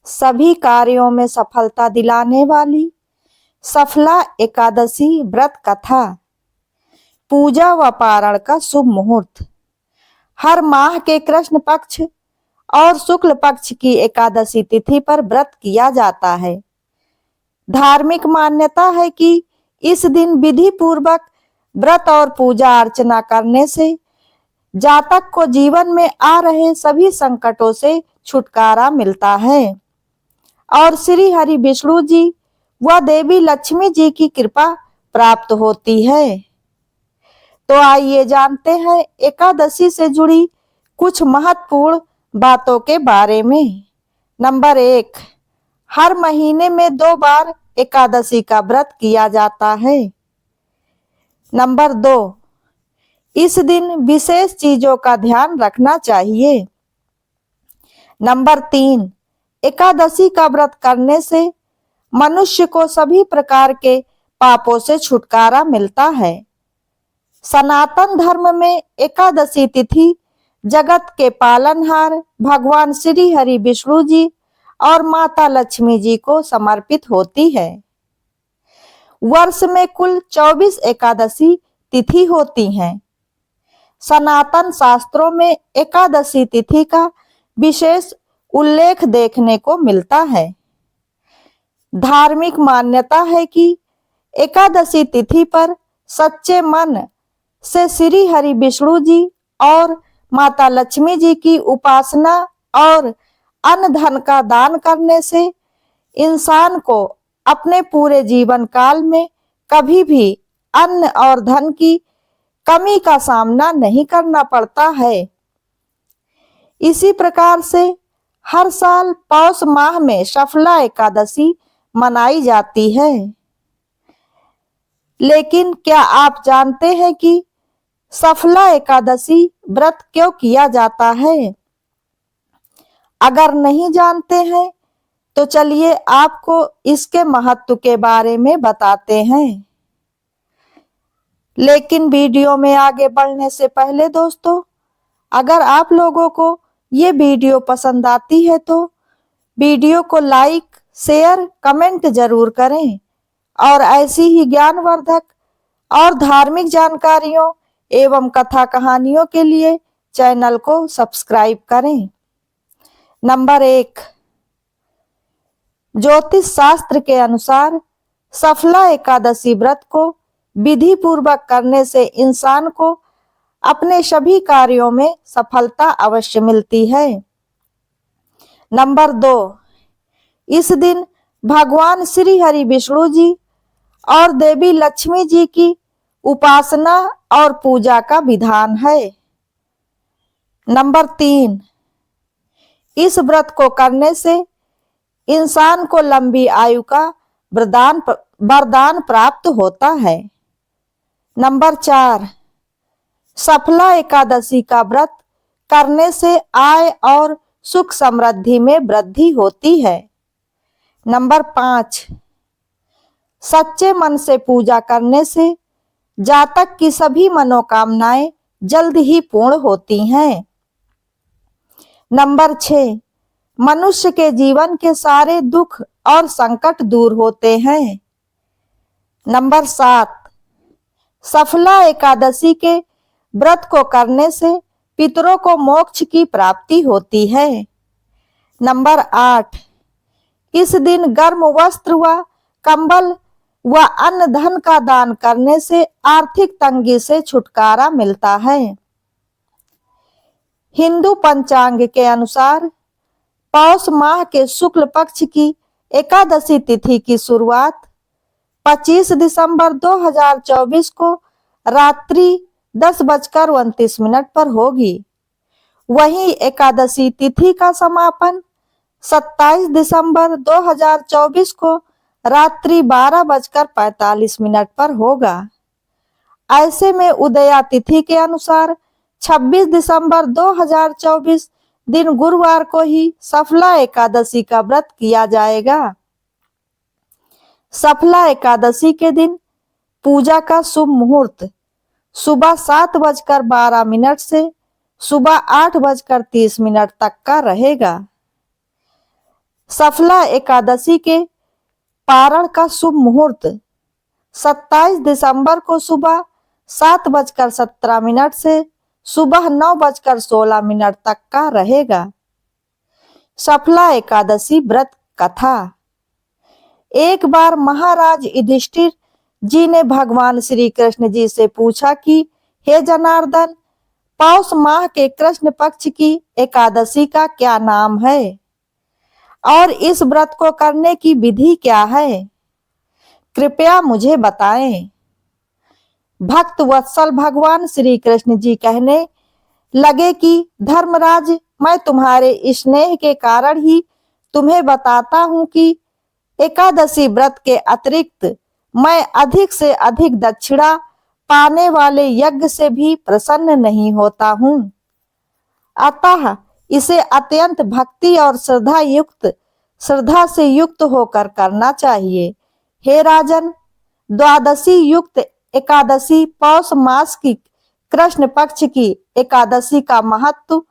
सभी कार्यों में सफलता दिलाने वाली सफला एकादशी व्रत कथा। पूजा व पारण का शुभ मुहूर्त। हर माह के कृष्ण पक्ष और शुक्ल पक्ष की एकादशी तिथि पर व्रत किया जाता है। धार्मिक मान्यता है कि इस दिन विधि पूर्वक व्रत और पूजा अर्चना करने से जातक को जीवन में आ रहे सभी संकटों से छुटकारा मिलता है और श्री हरि विष्णु जी व देवी लक्ष्मी जी की कृपा प्राप्त होती है। तो आइए जानते हैं एकादशी से जुड़ी कुछ महत्वपूर्ण बातों के बारे में। नंबर 1, हर महीने में 2 बार एकादशी का व्रत किया जाता है। नंबर 2, इस दिन विशेष चीजों का ध्यान रखना चाहिए। नंबर 3, एकादशी का व्रत करने से मनुष्य को सभी प्रकार के पापों से छुटकारा मिलता है। सनातन धर्म में एकादशी तिथि जगत के पालनहार भगवान श्री हरि विष्णु जी और माता लक्ष्मी जी को समर्पित होती है। वर्ष में कुल 24 एकादशी तिथि होती हैं। सनातन शास्त्रों में एकादशी तिथि का विशेष उल्लेख देखने को मिलता है। धार्मिक मान्यता है कि एकादशी तिथि पर सच्चे मन से श्री हरि विष्णु जी और माता लक्ष्मी जी की उपासना और अन्न धन का दान करने से इंसान को अपने पूरे जीवन काल में कभी भी अन्न और धन की कमी का सामना नहीं करना पड़ता है। इसी प्रकार से हर साल पौष माह में सफला एकादशी मनाई जाती है। लेकिन क्या आप जानते हैं कि सफला एकादशी व्रत क्यों किया जाता है? अगर नहीं जानते हैं तो चलिए आपको इसके महत्व के बारे में बताते हैं। लेकिन वीडियो में आगे बढ़ने से पहले दोस्तों, अगर आप लोगों को ये वीडियो पसंद आती है तो वीडियो को लाइक, शेयर, कमेंट जरूर करें और ऐसी ही ज्ञानवर्धक और धार्मिक जानकारियों एवं कथा कहानियों के लिए चैनल को सब्सक्राइब करें। नंबर 1, ज्योतिष शास्त्र के अनुसार सफला एकादशी व्रत को विधि पूर्वक करने से इंसान को अपने सभी कार्यों में सफलता अवश्य मिलती है। नंबर 2, इस दिन भगवान श्री हरि विष्णु जी और देवी लक्ष्मी जी की उपासना और पूजा का विधान है। नंबर 3, इस व्रत को करने से इंसान को लंबी आयु का वरदान प्राप्त होता है। नंबर 4, सफला एकादशी का व्रत करने से आय और सुख समृद्धि में वृद्धि होती है। नंबर 5, सच्चे मन से पूजा करने से जातक की सभी मनोकामनाएं जल्द ही पूर्ण होती हैं। नंबर 6, मनुष्य के जीवन के सारे दुख और संकट दूर होते हैं। नंबर 7, सफला एकादशी के व्रत को करने से पितरों को मोक्ष की प्राप्ति होती है। नंबर 8, इस दिन गर्म वस्त्र व कंबल व अन्न धन का दान करने से आर्थिक तंगी से छुटकारा मिलता है। हिंदू पंचांग के अनुसार पौष माह के शुक्ल पक्ष की एकादशी तिथि की शुरुआत 25 दिसंबर 2024 को रात्रि 10:29 पर होगी। वहीं एकादशी तिथि का समापन 27 दिसंबर 2024 को रात्रि 12:45 पर होगा। ऐसे में उदया तिथि के अनुसार 26 दिसंबर 2024 दिन गुरुवार को ही सफला एकादशी का व्रत किया जाएगा। सफला एकादशी के दिन पूजा का शुभ मुहूर्त सुबह 7:12 से सुबह 8:30 तक का रहेगा। सफला एकादशी के पारण का शुभ मुहूर्त 27 दिसंबर को सुबह 7:17 से सुबह 9:16 तक का रहेगा। सफला एकादशी व्रत कथा। एक बार महाराज युधिष्ठिर जी ने भगवान श्री कृष्ण जी से पूछा कि हे जनार्दन, पौष माह के कृष्ण पक्ष की एकादशी का क्या नाम है और इस व्रत को करने की विधि क्या है? कृपया मुझे बताएं। भक्त वत्सल भगवान श्री कृष्ण जी कहने लगे कि धर्मराज, मैं तुम्हारे स्नेह के कारण ही तुम्हें बताता हूं कि एकादशी व्रत के अतिरिक्त मैं अधिक से अधिक दक्षिणा पाने वाले यज्ञ से भी प्रसन्न नहीं होता हूं। अतः इसे अत्यंत भक्ति और श्रद्धा से युक्त होकर करना चाहिए। हे राजन, द्वादशी युक्त एकादशी पौष मास की कृष्ण पक्ष की एकादशी का महत्व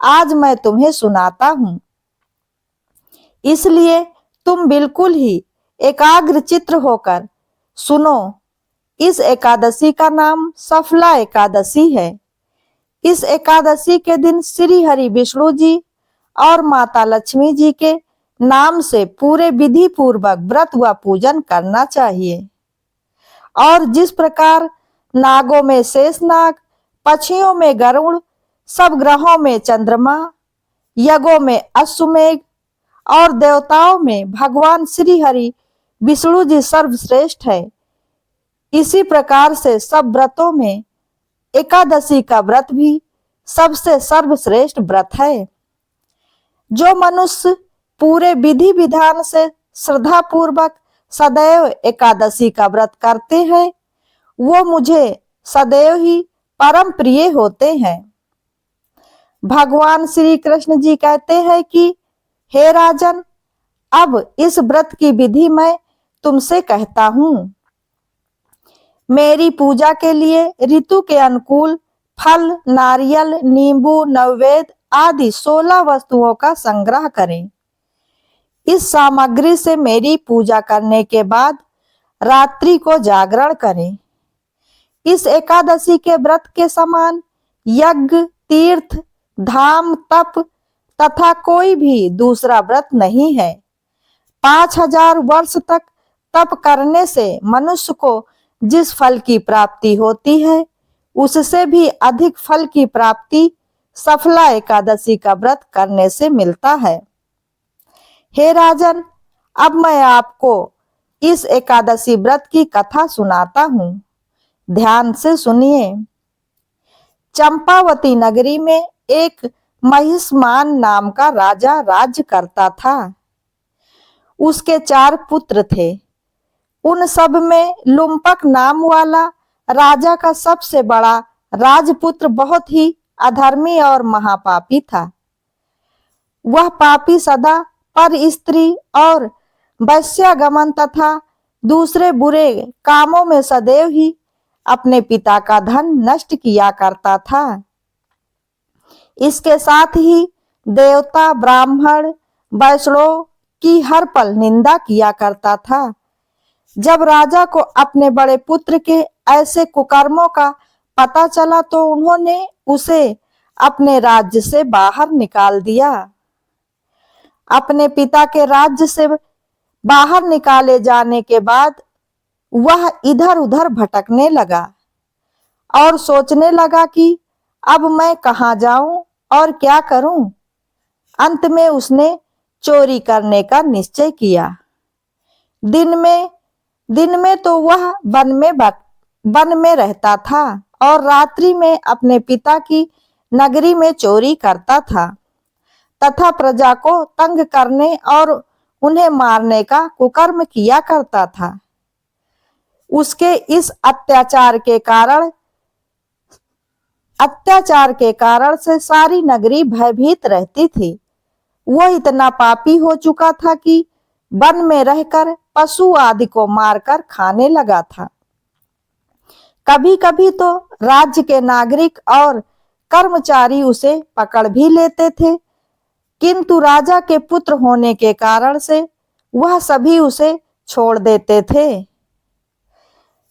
आज मैं तुम्हें सुनाता हूं। इसलिए तुम बिल्कुल ही एकाग्र चित्त होकर सुनो। इस एकादशी का नाम सफला एकादशी है। इस एकादशी के दिन श्री हरि विष्णु जी और माता लक्ष्मी जी के नाम से पूरे विधि पूर्वक व्रत व पूजन करना चाहिए। और जिस प्रकार नागों में शेषनाग, पक्षियों में गरुड़, सब ग्रहों में चंद्रमा, यज्ञों में अश्वमेघ और देवताओं में भगवान श्री हरि विष्णु जी सर्वश्रेष्ठ है, इसी प्रकार से सब व्रतों में एकादशी का व्रत भी सबसे सर्वश्रेष्ठ व्रत है। जो मनुष्य पूरे विधि विधान से श्रद्धा पूर्वक सदैव एकादशी का व्रत करते हैं, वो मुझे सदैव ही परम प्रिय होते हैं। भगवान श्री कृष्ण जी कहते हैं कि हे राजन, अब इस व्रत की विधि मैं तुमसे कहता हूं। मेरी पूजा के लिए ऋतु के अनुकूल फल, नारियल, नींबू, नैवेद्य आदि 16 वस्तुओं का संग्रह करें। इस सामग्री से मेरी पूजा करने के बाद रात्रि को जागरण करें। इस एकादशी के व्रत के समान यज्ञ, तीर्थ, धाम, तप तथा कोई भी दूसरा व्रत नहीं है। 5000 वर्ष तक तप करने से मनुष्य को जिस फल की प्राप्ति होती है, उससे भी अधिक फल की प्राप्ति सफला एकादशी का व्रत करने से मिलता है। हे राजन, अब मैं आपको इस एकादशी व्रत की कथा सुनाता हूं। ध्यान से सुनिए। चंपावती नगरी में एक महिष्मान नाम का राजा राज्य करता था। उसके 4 पुत्र थे। उन सब में लुम्पक नाम वाला राजा का सबसे बड़ा राजपुत्र बहुत ही अधर्मी और महापापी था। वह पापी सदा पर स्त्री और वैश्यागमन तथा दूसरे बुरे कामों में सदैव ही अपने पिता का धन नष्ट किया करता था। इसके साथ ही देवता, ब्राह्मण, वैष्णव की हर पल निंदा किया करता था। जब राजा को अपने बड़े पुत्र के ऐसे कुकर्मों का पता चला तो उन्होंने उसे अपने राज्य से बाहर निकाल दिया। अपने पिता के राज्य से बाहर निकाले जाने के बाद वह इधर उधर भटकने लगा और सोचने लगा कि अब मैं कहाँ जाऊं और क्या करूं। अंत में उसने चोरी करने का निश्चय किया। दिन में तो वह वन में रहता था और रात्रि में अपने पिता की नगरी में चोरी करता था तथा प्रजा को तंग करने और उन्हें मारने का कुकर्म किया करता था। उसके इस अत्याचार के कारण से सारी नगरी भयभीत रहती थी। वह इतना पापी हो चुका था कि वन में रहकर पशु आदि को मारकर खाने लगा था। कभी कभी तो राज्य के नागरिक और कर्मचारी उसे पकड़ भी लेते थे किंतु राजा के पुत्र होने के कारण से वह सभी उसे छोड़ देते थे।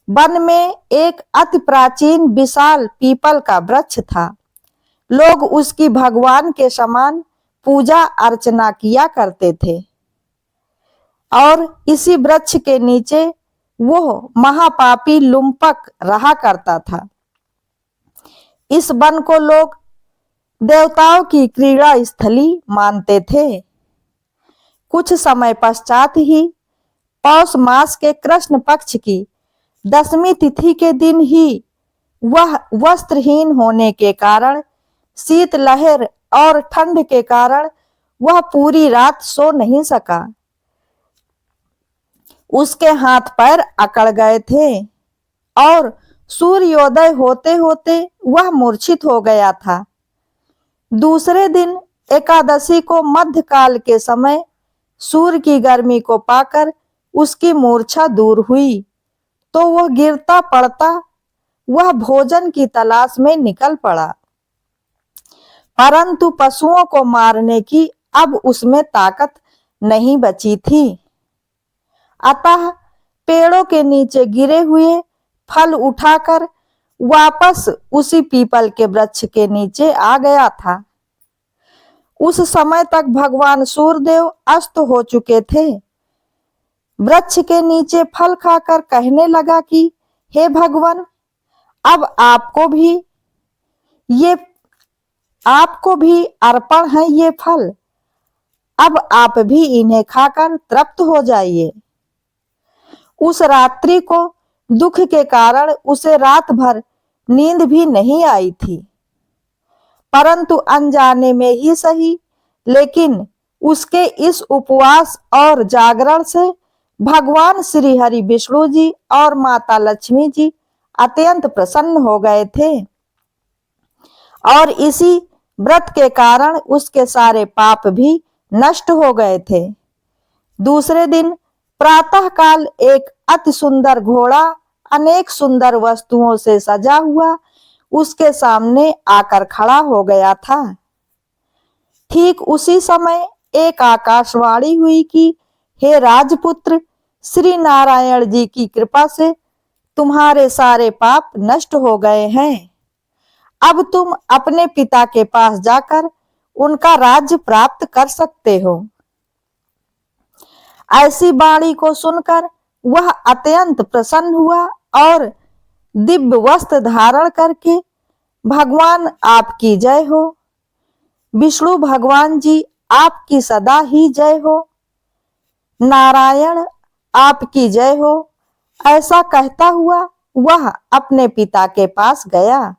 वन में एक अति प्राचीन विशाल पीपल का वृक्ष था। लोग उसकी भगवान के समान पूजा अर्चना किया करते थे और इसी वृक्ष के नीचे वो महापापी लुम्पक रहा करता था। इस वन को लोग देवताओं की क्रीड़ा स्थली मानते थे। कुछ समय पश्चात ही पौष मास के कृष्ण पक्ष की 10वीं तिथि के दिन ही वह वस्त्रहीन होने के कारण, शीतलहर और ठंड के कारण वह पूरी रात सो नहीं सका। उसके हाथ पैर अकड़ गए थे और सूर्योदय होते होते वह मूर्छित हो गया था। दूसरे दिन एकादशी को मध्यकाल के समय सूर्य की गर्मी को पाकर उसकी मूर्छा दूर हुई तो वह गिरता पड़ता वह भोजन की तलाश में निकल पड़ा, परंतु पशुओं को मारने की अब उसमें ताकत नहीं बची थी। अतः पेड़ों के नीचे गिरे हुए फल उठाकर वापस उसी पीपल के वृक्ष के नीचे आ गया था। उस समय तक भगवान सूर्यदेव अस्त हो चुके थे। वृक्ष के नीचे फल खाकर कहने लगा कि हे भगवान, अब आपको भी अर्पण है ये फल, अब आप भी इन्हें खाकर तृप्त हो जाइए। उस रात्रि को दुख के कारण उसे रात भर नींद भी नहीं आई थी, परंतु अनजाने में ही सही, लेकिन उसके इस उपवास और जागरण से भगवान श्री हरि विष्णु जी और माता लक्ष्मी जी अत्यंत प्रसन्न हो गए थे और इसी व्रत के कारण उसके सारे पाप भी नष्ट हो गए थे। दूसरे दिन प्रातः काल एक अति सुंदर घोड़ा अनेक सुंदर वस्तुओं से सजा हुआ उसके सामने आकर खड़ा हो गया था। ठीक उसी समय एक आकाशवाणी हुई कि हे राजपुत्र, श्री नारायण जी की कृपा से तुम्हारे सारे पाप नष्ट हो गए हैं। अब तुम अपने पिता के पास जाकर उनका राज्य प्राप्त कर सकते हो। ऐसी वाणी को सुनकर वह अत्यंत प्रसन्न हुआ और दिव्य वस्त्र धारण करके, भगवान आपकी जय हो, विष्णु भगवान जी आपकी सदा ही जय हो, नारायण आपकी जय हो, ऐसा कहता हुआ वह अपने पिता के पास गया।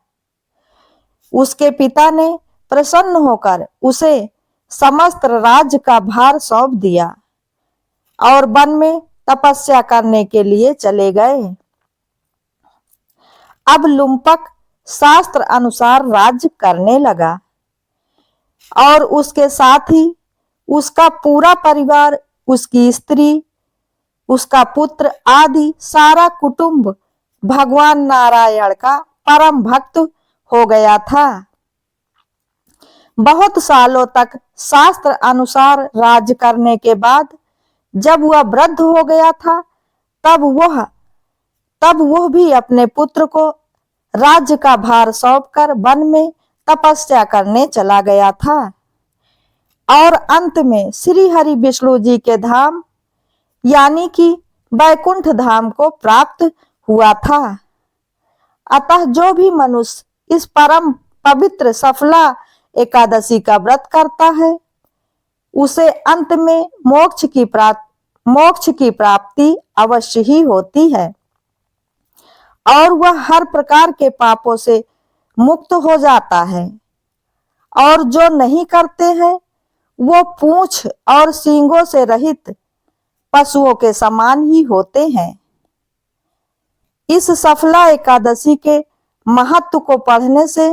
उसके पिता ने प्रसन्न होकर उसे समस्त राज्य का भार सौंप दिया और वन में तपस्या करने के लिए चले गए। अब लुम्पक शास्त्र अनुसार राज्य करने लगा और उसके साथ ही उसका पूरा परिवार, उसकी स्त्री, उसका पुत्र आदि सारा कुटुंब भगवान नारायण का परम भक्त हो गया था। बहुत सालों तक शास्त्र अनुसार राज्य करने के बाद जब वह वृद्ध हो गया था, तब वह भी अपने पुत्र को राज्य का भार सौंपकर वन में तपस्या करने चला गया था और अंत में श्री हरि विष्णु जी के धाम यानी कि वैकुंठ धाम को प्राप्त हुआ था। अतः जो भी मनुष्य इस परम पवित्र सफला एकादशी का व्रत करता है, उसे अंत में मोक्ष की प्राप्ति अवश्य ही होती है और वह हर प्रकार के पापों से मुक्त हो जाता है। और जो नहीं करते हैं वो पूंछ और सींगों से रहित पशुओं के समान ही होते हैं। इस सफला एकादशी के महत्व को पढ़ने से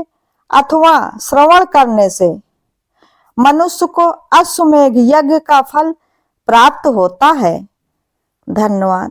अथवा श्रवण करने से मनुष्य को अश्वमेध यज्ञ का फल प्राप्त होता है। धन्यवाद।